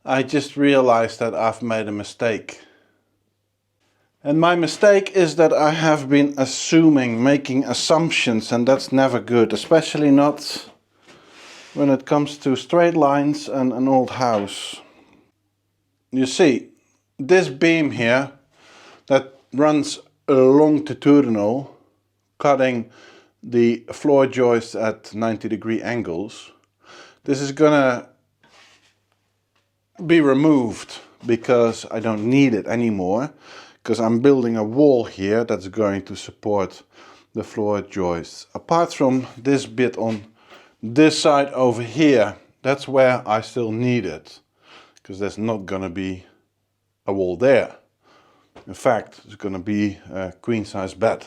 I just realized that I've made a mistake. And my mistake is that I have been making assumptions, and that's never good, especially not when it comes to straight lines and an old house. You see, this beam here that runs longitudinal, cutting the floor joists at 90-degree angles, this is gonna be removed because I don't need it anymore, because I'm building a wall here that's going to support the floor joists. Apart from this bit on this side over here, that's where I still need it, because there's not gonna be a wall there. In fact, it's gonna be a queen-size bed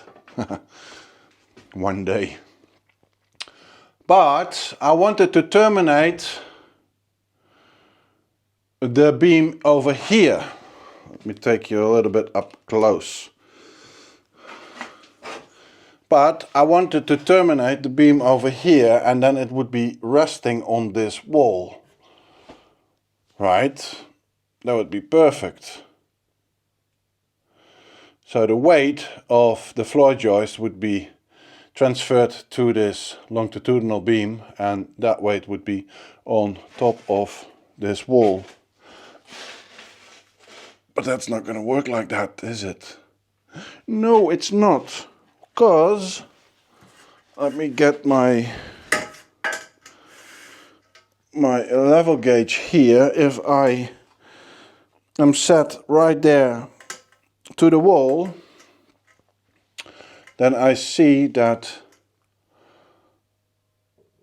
one day. But I wanted to terminate the beam over here. Let me take you a little bit up close. But I wanted to terminate the beam over here, and then it would be resting on this wall. Right? That would be perfect. So the weight of the floor joist would be transferred to this longitudinal beam, and that weight would be on top of this wall. But that's not going to work like that, is it? No, it's not. Because, let me get my level gauge here. If I am set right there to the wall, then I see that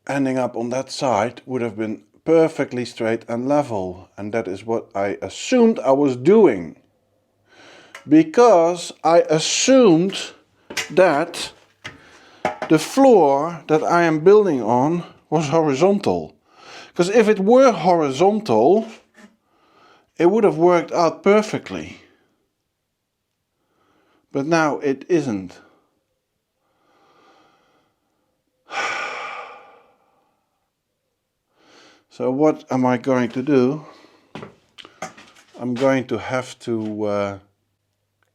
ending up on that side would have been perfectly straight and level, and that is what I assumed I was doing, because I assumed that the floor that I am building on was horizontal. Because if it were horizontal, it would have worked out perfectly, but now it isn't. So what am I going to do? I'm going to have to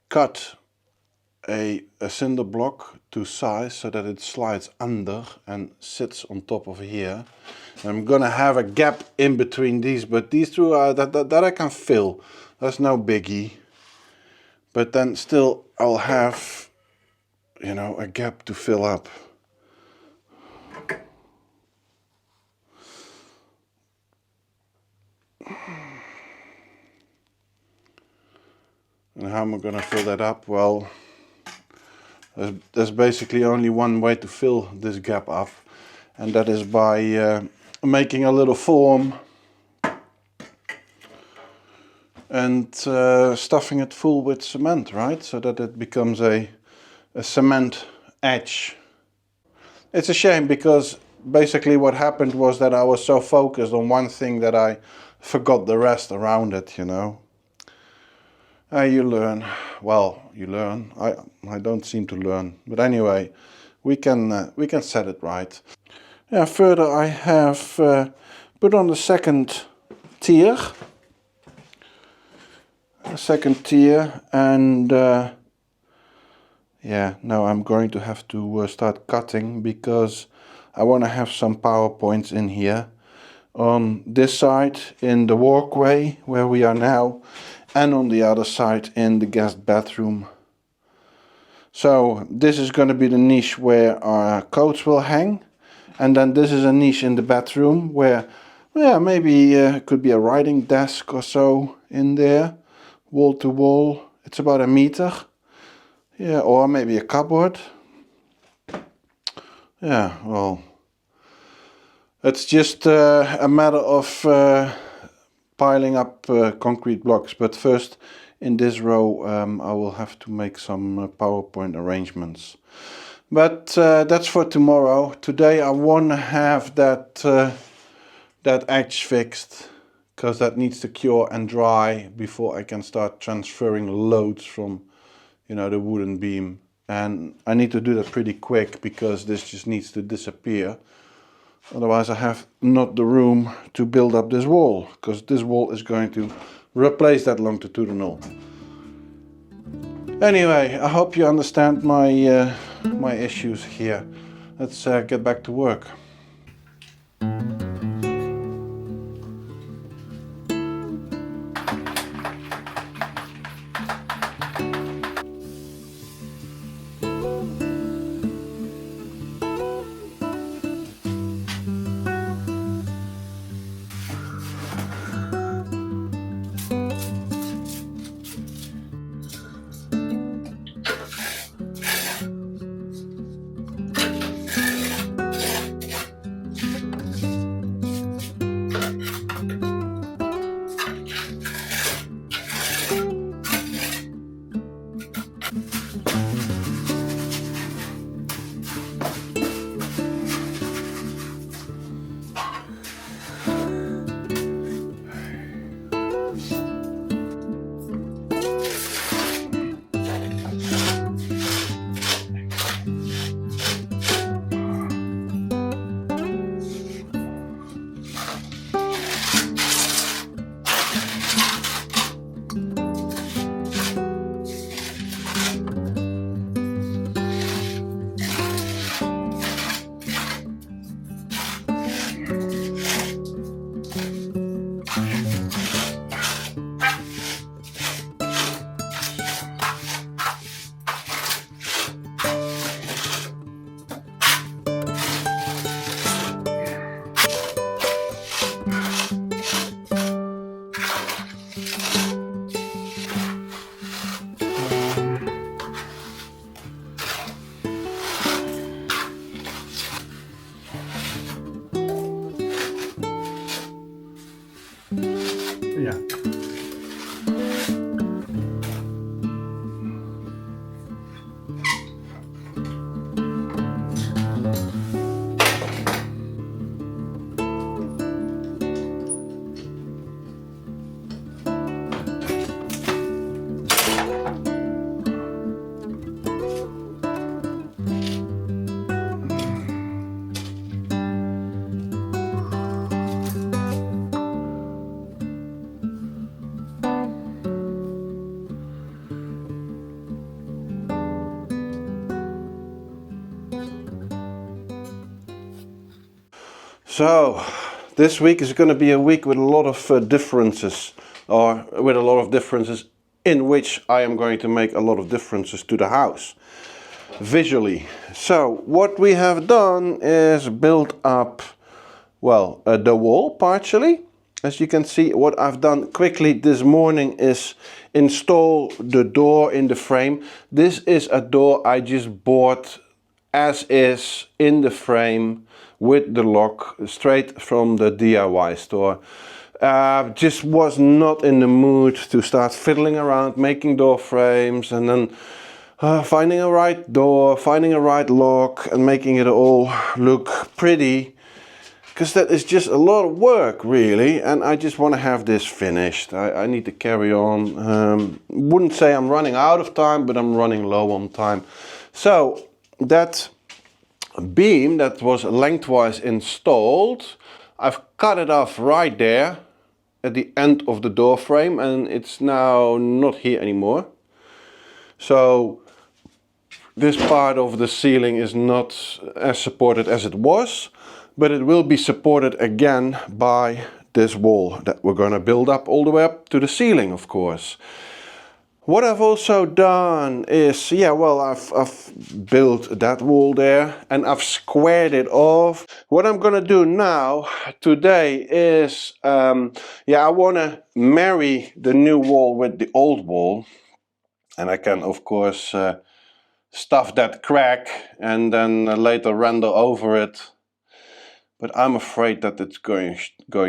cut a cinder block to size so that it slides under and sits on top of here. And I'm gonna have a gap in between these, but these two are that I can fill. That's no biggie. But then still I'll have, you know, a gap to fill up. And how am I going to fill that up? Well, there's basically only one way to fill this gap up, and that is by making a little form and stuffing it full with cement, right? So that it becomes a cement edge. It's a shame, because basically what happened was that I was so focused on one thing that I forgot the rest around it, you know. You learn. Well, you learn. I don't seem to learn, but anyway, we can set it right. Yeah. Further, I have put on the second tier, and yeah. Now I'm going to have to start cutting, because I want to have some power points in here, on this side in the walkway where we are now, and on the other side in the guest bathroom. So this is going to be the niche where our coats will hang, and then this is a niche in the bathroom where, yeah, maybe it could be a writing desk or so in there, wall to wall. It's about 1 meter, yeah, or maybe a cupboard. Yeah, well, it's just a matter of piling up concrete blocks. But first, in this row, I will have to make some PowerPoint arrangements. But that's for tomorrow. Today I want to have that edge fixed, because that needs to cure and dry before I can start transferring loads from, you know, the wooden beam. And I need to do that pretty quick, because this just needs to disappear. Otherwise I have not the room to build up this wall, because this wall is going to replace that longitudinal. Anyway, I hope you understand my my issues here. Let's get back to work. Yeah. So, this week is going to be a week with a lot of differences, or with a lot of differences in which I am going to make a lot of differences to the house, visually. So, what we have done is build up, well, the wall partially. As you can see, what I've done quickly this morning is install the door in the frame. This is a door I just bought as is in the frame with the lock straight from the DIY store. Just was not in the mood to start fiddling around making door frames and then finding a right door, finding a right lock and making it all look pretty, because that is just a lot of work really, and I just want to have this finished. I need to carry on. Wouldn't say I'm running out of time, but I'm running low on time. So that beam that was lengthwise installed, I've cut it off right there at the end of the door frame, and it's now not here anymore. So this part of the ceiling is not as supported as it was, but it will be supported again by this wall that we're going to build up all the way up to the ceiling, of course. What I've also done is, yeah, well, I've built that wall there and I've squared it off. What I'm gonna do now, today, is, yeah, I wanna marry the new wall with the old wall. And I can, of course, stuff that crack and then later render over it. But I'm afraid that it's going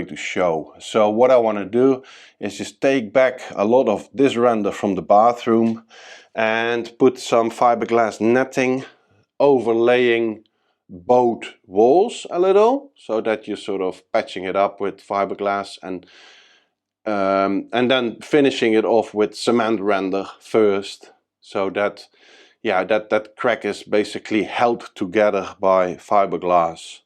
to show. So what I want to do is just take back a lot of this render from the bathroom and put some fiberglass netting overlaying both walls a little, so that you're sort of patching it up with fiberglass and then finishing it off with cement render first, so that, yeah, that crack is basically held together by fiberglass.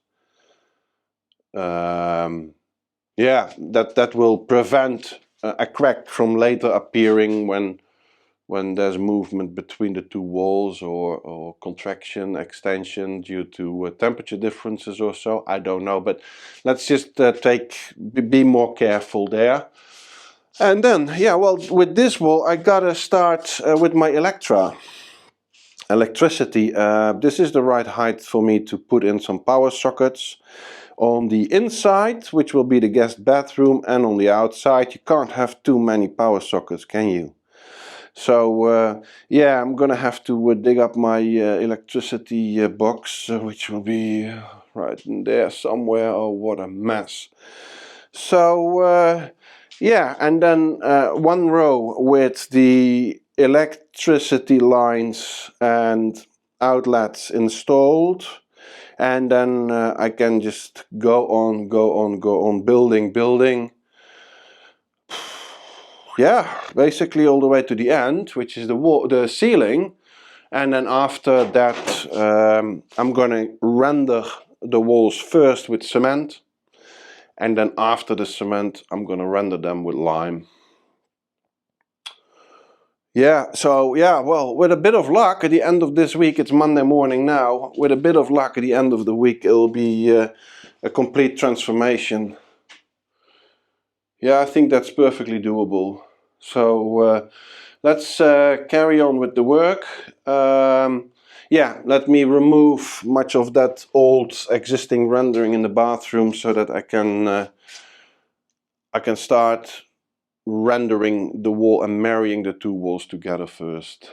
Yeah, that will prevent a crack from later appearing when there's movement between the two walls, or contraction, extension due to temperature differences or so. I don't know, but let's just be more careful there. And then, yeah, well, with this wall I gotta start with my electricity. This is the right height for me to put in some power sockets. On the inside, which will be the guest bathroom, and on the outside, you can't have too many power sockets, can you? So yeah, I'm gonna have to dig up my electricity box, which will be right in there somewhere. Oh, what a mess. So yeah, and then one row with the electricity lines and outlets installed, and then I can just go on building. Yeah, basically all the way to the end, which is the ceiling. And then after that, I'm gonna render the walls first with cement, and then after the cement I'm gonna render them with lime. Yeah, so yeah, well, with a bit of luck at the end of this week, it's Monday morning now, with a bit of luck at the end of the week it'll be a complete transformation. Yeah, I think that's perfectly doable. So let's carry on with the work. Yeah, let me remove much of that old existing rendering in the bathroom so that I can start rendering the wall and marrying the two walls together first.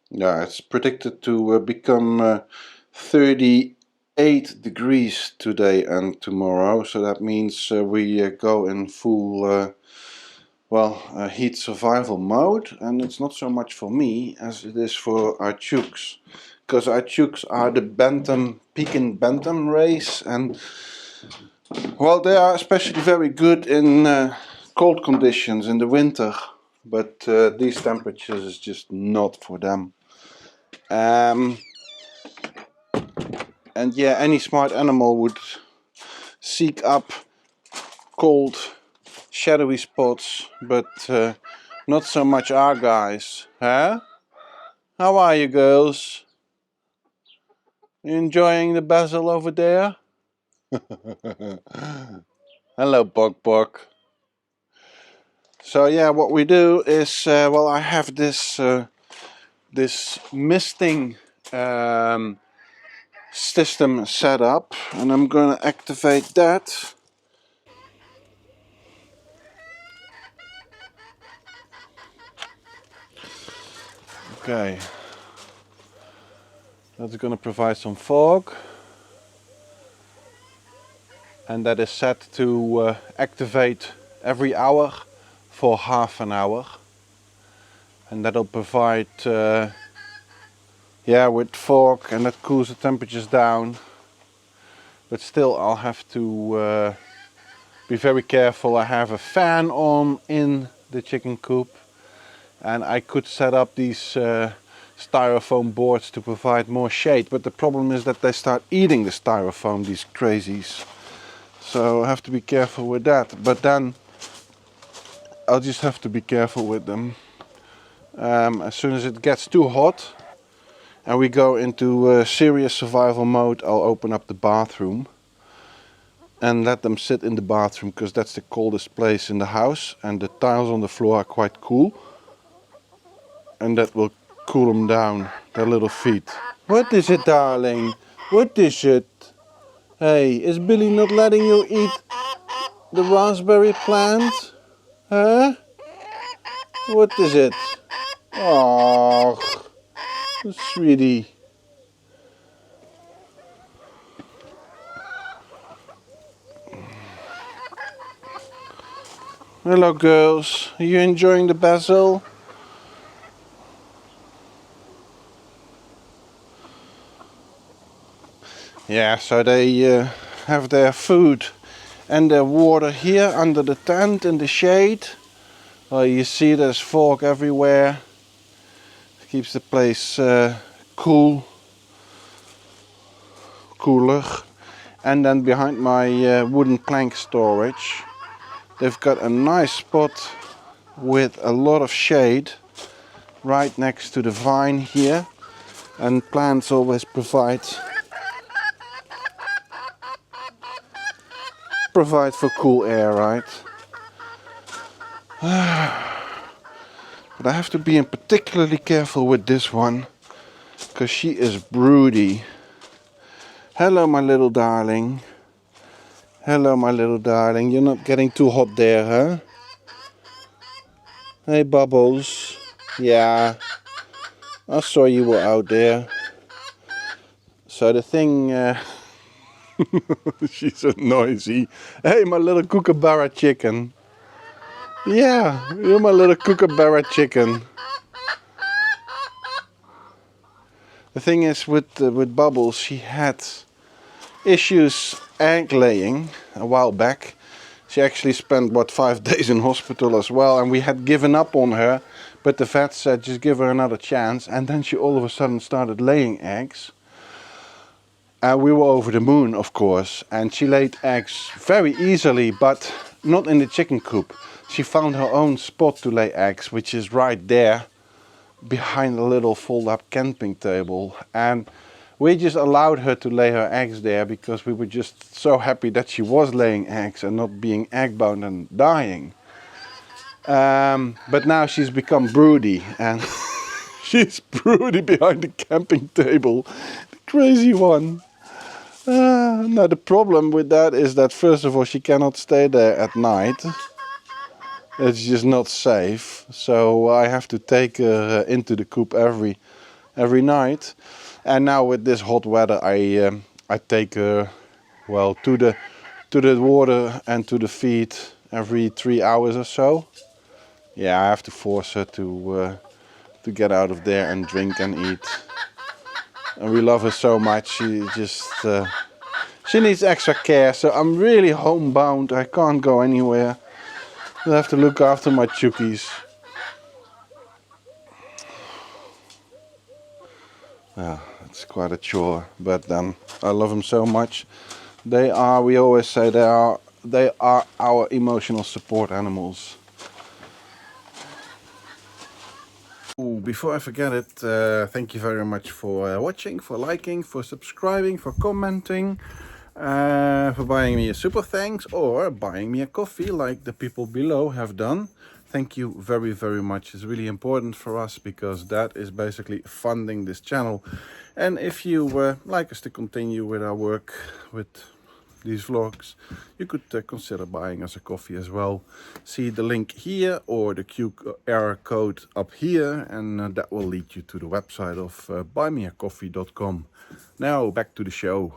Yeah, it's predicted to become 38 degrees today and tomorrow, so that means we go in full heat survival mode, and it's not so much for me as it is for our chooks, because our chooks are the Bantam, Pekin Bantam race, and well, they are especially very good in cold conditions in the winter, but these temperatures is just not for them. And yeah, any smart animal would seek up cold, shadowy spots, but not so much our guys, huh? How are you girls? You enjoying the basil over there? Hello, Bok Bok. So yeah, what we do is, well, I have this this misting system set up, and I'm gonna activate that. Okay, that's gonna provide some fog, and that is set to activate every hour for half an hour, and that'll provide yeah, with fog, and that cools the temperatures down. But still, I'll have to be very careful. I have a fan on in the chicken coop, and I could set up these styrofoam boards to provide more shade, but the problem is that they start eating the styrofoam, these crazies. So I have to be careful with that, but then I'll just have to be careful with them. As soon as it gets too hot and we go into serious survival mode, I'll open up the bathroom and let them sit in the bathroom, because that's the coldest place in the house, and the tiles on the floor are quite cool, and that will cool them down, their little feet. What is it, darling? What is it? Hey, is Billy not letting you eat the raspberry plant? Huh? What is it? Oh, sweetie. Hello, girls. Are you enjoying the basil? Yeah, so they have their food and their water here under the tent in the shade. Well, you see there's fog everywhere. It keeps the place cooler. And then behind my wooden plank storage, they've got a nice spot with a lot of shade right next to the vine here. And plants always provide for cool air, right? But I have to be particularly careful with this one, because she is broody. Hello, my little darling. Hello, my little darling. You're not getting too hot there, huh? Hey, Bubbles. Yeah, I saw you were out there. So the thing... she's so noisy. Hey, my little kookaburra chicken. Yeah, you're my little kookaburra chicken. The thing is, with Bubbles, she had issues egg laying a while back. She actually spent, 5 days in hospital as well, and we had given up on her, but the vet said just give her another chance, and then she all of a sudden started laying eggs. We were over the moon, of course, and she laid eggs very easily, but not in the chicken coop. She found her own spot to lay eggs, which is right there behind a little fold-up camping table, and we just allowed her to lay her eggs there because we were just so happy that she was laying eggs and not being egg-bound and dying. But now she's become broody, and she's broody behind the camping table, the crazy one. Now the problem with that is that first of all she cannot stay there at night. It's just not safe. So I have to take her into the coop every night. And now with this hot weather, I take her, well, to the water and to the feed every 3 hours or so. Yeah, I have to force her to get out of there and drink and eat. And we love her so much. She needs extra care. So I'm really homebound. I can't go anywhere. I have to look after my chookies. Yeah, it's quite a chore, but then I love them so much. We always say they are our emotional support animals. Ooh, before I forget it, thank you very much for watching, for liking, for subscribing, for commenting, for buying me a super thanks or buying me a coffee like the people below have done. Thank you very, very much. It's really important for us because that is basically funding this channel. And if you like us to continue with our work with these vlogs, you could consider buying us a coffee as well. See the link here or the QR code up here, and that will lead you to the website of buymeacoffee.com. Now back to the show.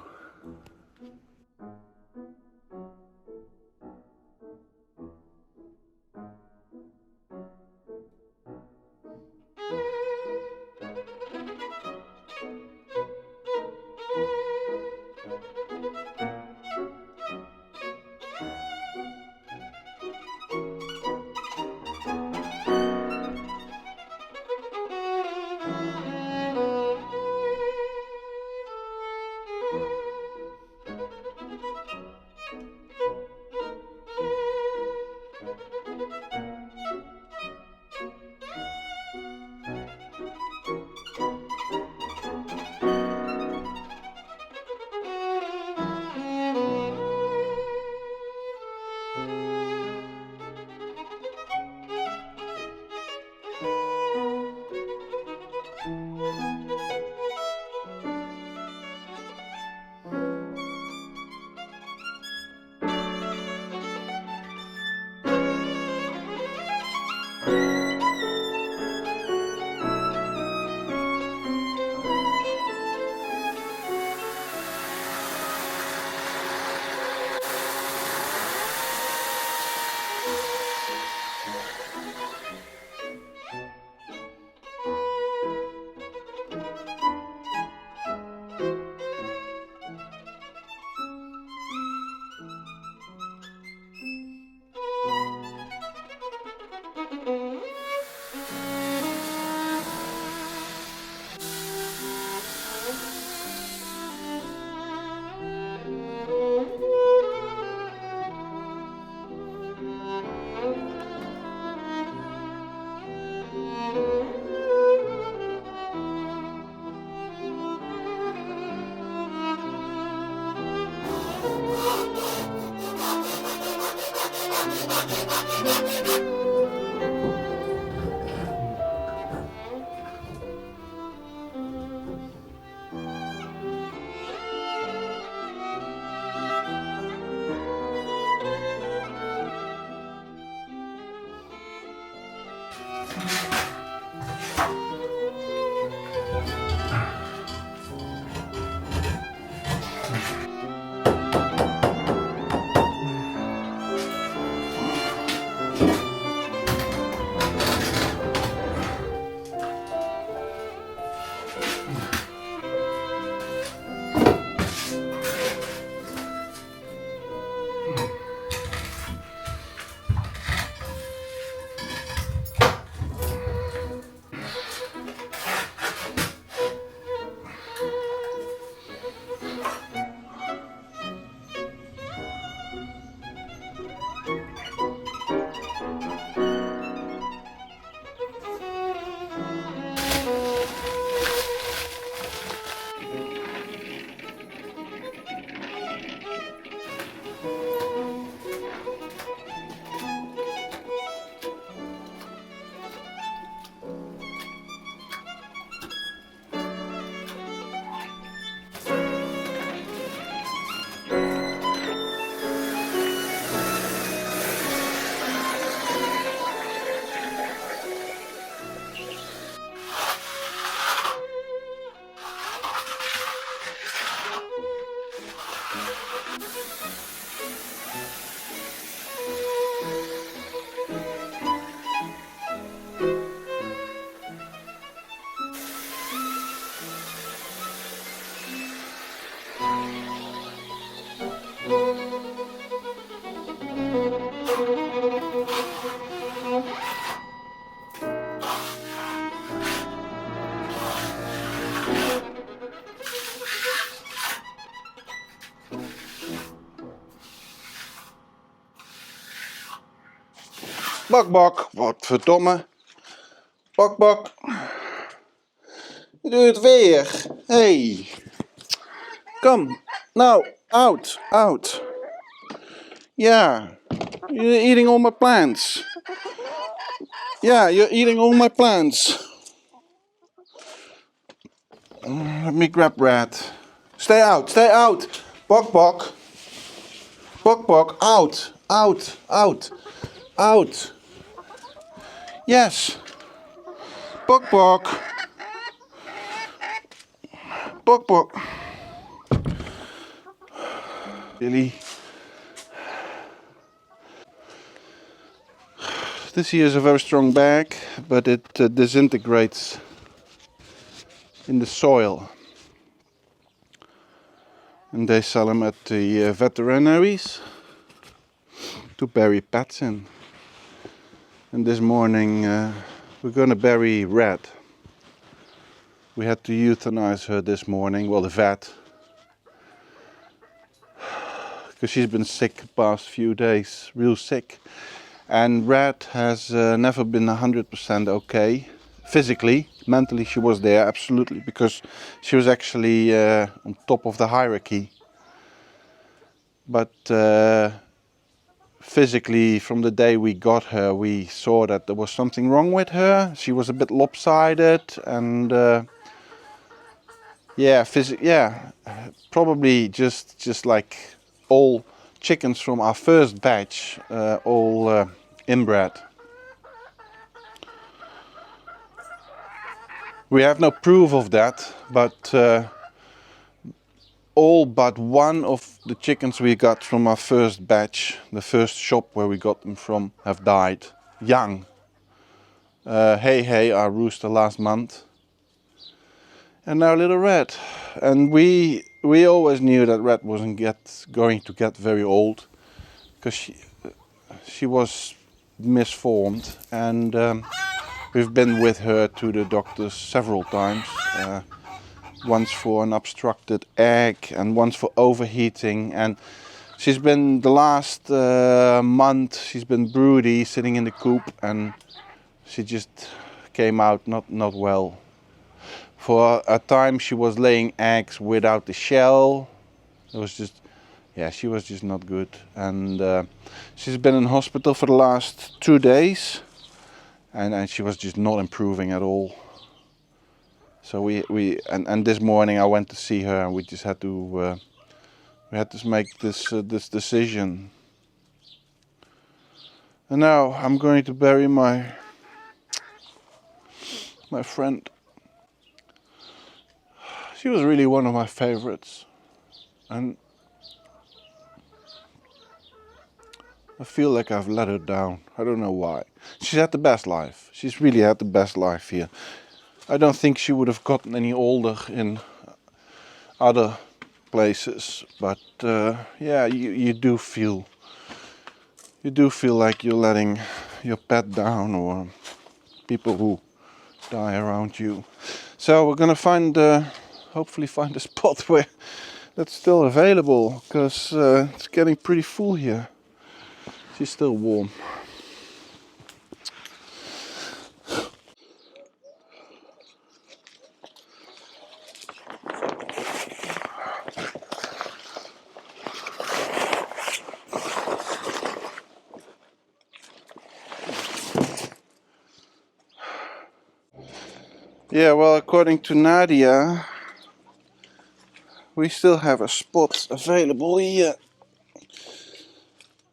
Bok bok, wat verdomme. Bok bok. Je doet het weer. Hey. Kom. Nou, out, out. Yeah. You're eating all my plants. Yeah, you're eating all my plants. Let me grab Rat. Stay out, stay out. Bok bok. Bok bok, out, out, out, out. Yes. Bok bok. Bok bok. Really? This here is a very strong bag, but it disintegrates in the soil. And they sell them at the veterinaries to bury pets in. And this morning we're gonna bury Red. We had to euthanize her this morning, well, the vet, because she's been sick the past few days, real sick. And Red has never been 100% okay. Physically, mentally she was there, absolutely, because she was actually on top of the hierarchy. But physically, from the day we got her, we saw that there was something wrong with her. She was a bit lopsided and probably just like all chickens from our first batch, all inbred. We have no proof of that, but all but one of the chickens we got from our first batch, the first shop where we got them from, have died young. Hey, our rooster last month. And now little Red. And we always knew that Red wasn't going to get very old, because she was misformed, and we've been with her to the doctors several times. Once for an obstructed egg and once for overheating, and she's been the last month she's been broody, sitting in the coop, and she just came out not well. For a time she was laying eggs without the shell. It was just, she was just not good, and she's been in hospital for the last 2 days, and she was just not improving at all. So and this morning I went to see her, and we just had to make this decision. And now I'm going to bury my friend. She was really one of my favorites, and I feel like I've let her down. I don't know why. She's had the best life. She's really had the best life here. I don't think she would have gotten any older in other places, but you do feel like you're letting your pet down, or people who die around you. So we're gonna hopefully find a spot where that's still available, because it's getting pretty full here. She's still warm. Yeah, well, according to Nadia, we still have a spot available here,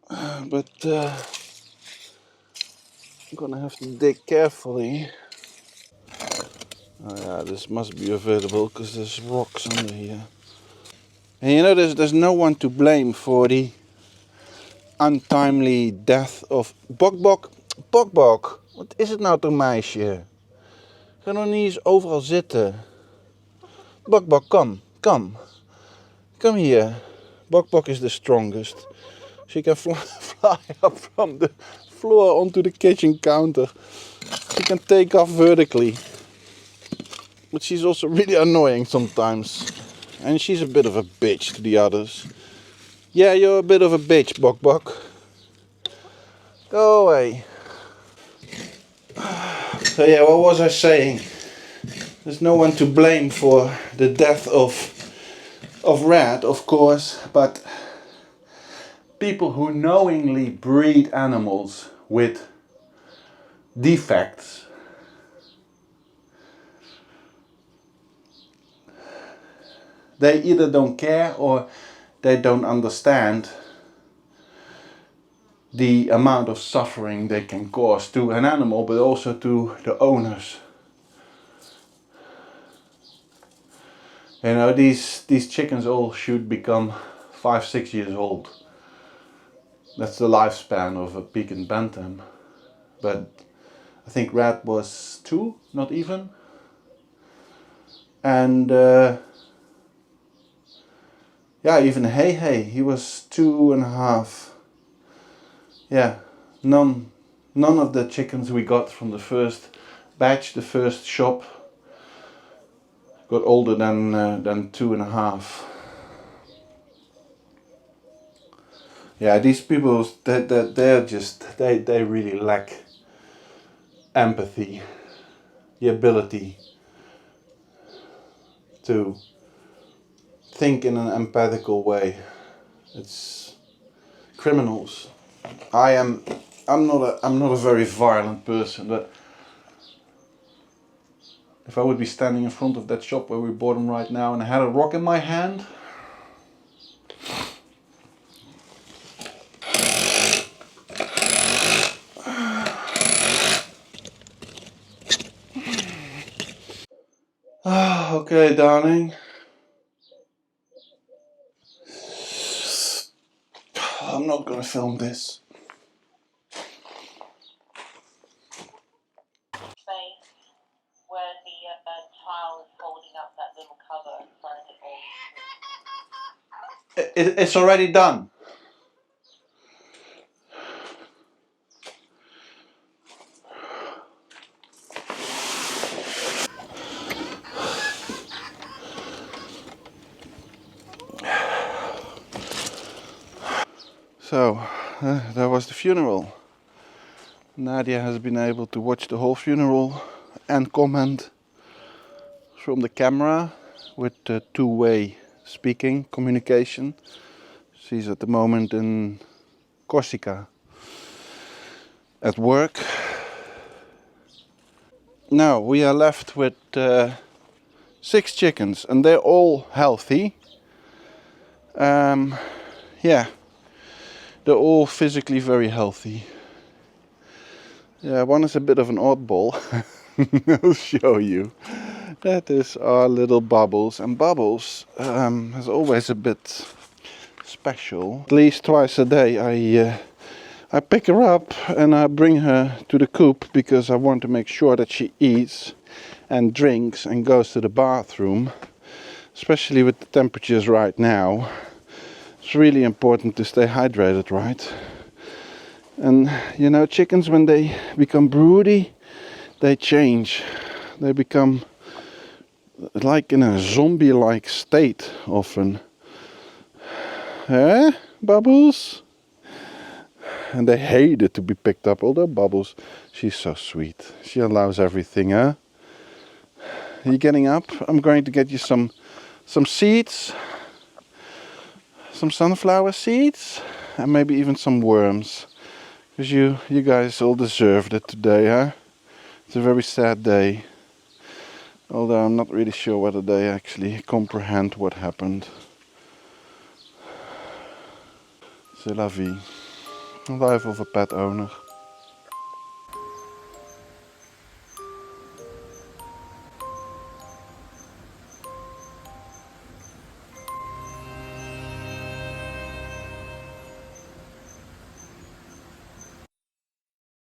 but I'm gonna have to dig carefully. Oh yeah, this must be available because there's rocks under here. And you know, there's no one to blame for the untimely death of Bok Bok. Bok Bok, wat is het nou toch, meisje? Ga nog niet eens overal zitten. Bok Bok, come. Come here. Bok Bok is the strongest. She can fly up from the floor onto the kitchen counter. She can take off vertically. But she's also really annoying sometimes. And she's a bit of a bitch to the others. Yeah, you're a bit of a bitch, Bok Bok. Go away. So yeah, what was I saying? There's no one to blame for the death of rat, of course, but people who knowingly breed animals with defects, they either don't care or they don't understand the amount of suffering they can cause to an animal, but also to the owners. You know, these chickens all should become 5-6 years old. That's the lifespan of a Pekin Bantam. But I think Rat was 2, not even. And yeah, even Hey, he was 2.5. Yeah, none of the chickens we got from the first batch, the first shop, got older than 2.5. Yeah, these people, they're just, they really lack empathy, the ability to think in an empathical way. It's criminals. I'm not a very violent person, but if I would be standing in front of that shop where we bought them right now and I had a rock in my hand, okay, darling. I'm not gonna film this. Where the tile is holding up that little cover in front of it all. It's already done. So, that was the funeral. Nadia has been able to watch the whole funeral and comment from the camera with two-way speaking, communication. She's at the moment in Corsica at work. Now we are left with 6 chickens and they're all healthy. Yeah, they're all physically very healthy. Yeah, one is a bit of an oddball. I'll show you. That is our little Bubbles, and Bubbles is always a bit special. At least twice a day I pick her up and I bring her to the coop because I want to make sure that she eats and drinks and goes to the bathroom, especially with the temperatures right now. It's really important to stay hydrated, right? And you know, chickens, when they become broody, they change. They become like in a zombie-like state often. Eh, Bubbles? And they hate it to be picked up, although Bubbles, she's so sweet. She allows everything, huh? Are you getting up? I'm going to get you some seeds, some sunflower seeds, and maybe even some worms. Because you guys all deserved it today, huh? It's a very sad day. Although I'm not really sure whether they actually comprehend what happened. C'est la vie. The life of a pet owner.